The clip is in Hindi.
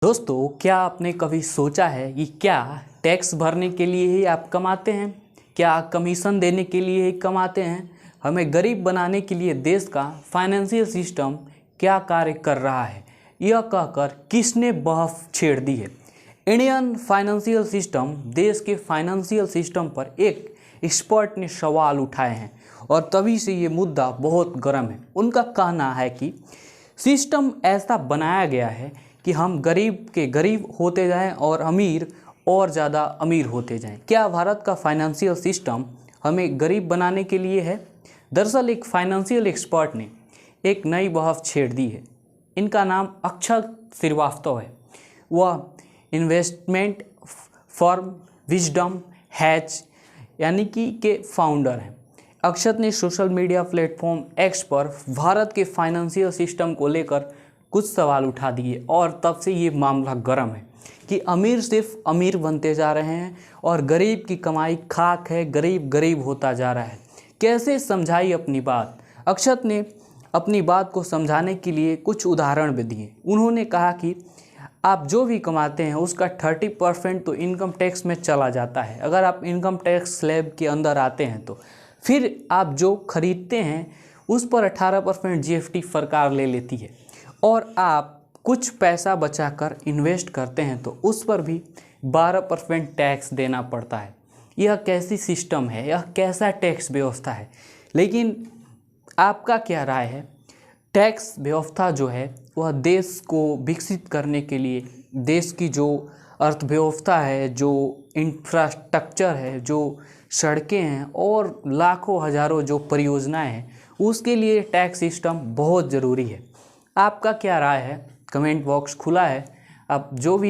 दोस्तों, क्या आपने कभी सोचा है कि क्या टैक्स भरने के लिए ही आप कमाते हैं? क्या कमीशन देने के लिए ही कमाते हैं? हमें गरीब बनाने के लिए देश का फाइनेंशियल सिस्टम क्या कार्य कर रहा है, यह कहकर किसने बहस छेड़ दी है? इंडियन फाइनेंशियल सिस्टम, देश के फाइनेंशियल सिस्टम पर एक एक्सपर्ट ने सवाल उठाए हैं और तभी से ये मुद्दा बहुत गर्म है। उनका कहना है कि सिस्टम ऐसा बनाया गया है कि हम गरीब के गरीब होते जाएं और अमीर और ज़्यादा अमीर होते जाएं। क्या भारत का फाइनेंशियल सिस्टम हमें गरीब बनाने के लिए है? दरअसल एक फाइनेंशियल एक्सपर्ट ने एक नई बहस छेड़ दी है। इनका नाम अक्षत श्रीवास्तव है। वह इन्वेस्टमेंट फर्म विजडम हैच यानी कि के फाउंडर हैं। अक्षत ने सोशल मीडिया प्लेटफॉर्म एक्स पर भारत के फाइनेंशियल सिस्टम को लेकर कुछ सवाल उठा दिए और तब से ये मामला गर्म है कि अमीर सिर्फ अमीर बनते जा रहे हैं और गरीब की कमाई खाक है, गरीब गरीब होता जा रहा है। कैसे समझाई अपनी बात? अक्षत ने अपनी बात को समझाने के लिए कुछ उदाहरण भी दिए। उन्होंने कहा कि आप जो भी कमाते हैं उसका 30% तो इनकम टैक्स में चला जाता है। अगर आप इनकम टैक्स स्लैब के अंदर आते हैं तो फिर आप जो खरीदते हैं उस पर 18% GST सरकार ले लेती है और आप कुछ पैसा बचाकर इन्वेस्ट करते हैं तो उस पर भी 12% टैक्स देना पड़ता है। यह कैसी सिस्टम है? यह कैसा टैक्स व्यवस्था है? लेकिन आपका क्या राय है? टैक्स व्यवस्था जो है वह देश को विकसित करने के लिए, देश की जो अर्थव्यवस्था है, जो इंफ्रास्ट्रक्चर है, जो सड़कें हैं और लाखों हजारों जो परियोजनाएं हैं, उसके लिए टैक्स सिस्टम बहुत ज़रूरी है। आपका क्या राय है? कमेंट बॉक्स खुला है। आप जो भी